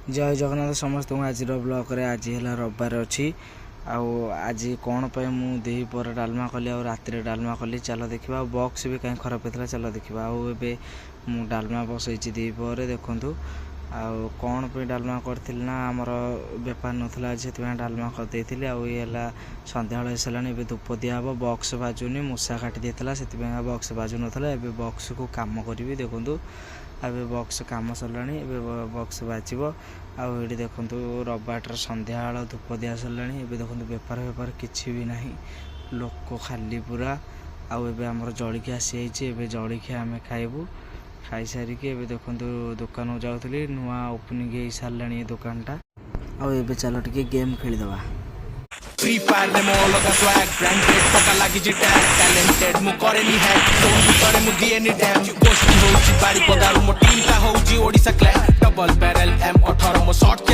जय जगन्नाथ समस्त आज ब्लॉग रे आज है रविवार अच्छी आज कौन पे मुझे पर डालमा कली आ राति डालमा कली चल देखा बॉक्स भी कहीं खराब होता चल देखा आए डालमा बसई दीपर देखु कौन पे डालमा करी ना आमर बेपार नाला से डालमा करदे है सन्ध्या सारा धूप दिहब बॉक्स बाजुनी मूषा काटी देता से बॉक्स बाजू नाला बॉक्स को कम करी देखु अबे बॉक्स कम सरला बॉक्स बाजब आठ देखु रबाटर सन्ध्या धूप दिया सरला देखो बेपार बेपार किसी भी ना लोक खाली पूरा आम जलिखिया सी जलिखिया आम खाइबू खाई सारिकी देखो दुकान जाऊली नुआ ओपनिंग हो सारे दुकानटा आबे चलो टे game खेलीदे Free fire demo loga swag branded paka lagi ji tag talented mu koreni hack phone bitare mu diye ni damn ghost hoji bari podaru mo team ta hoji odisha clan double barrel M18 mo shot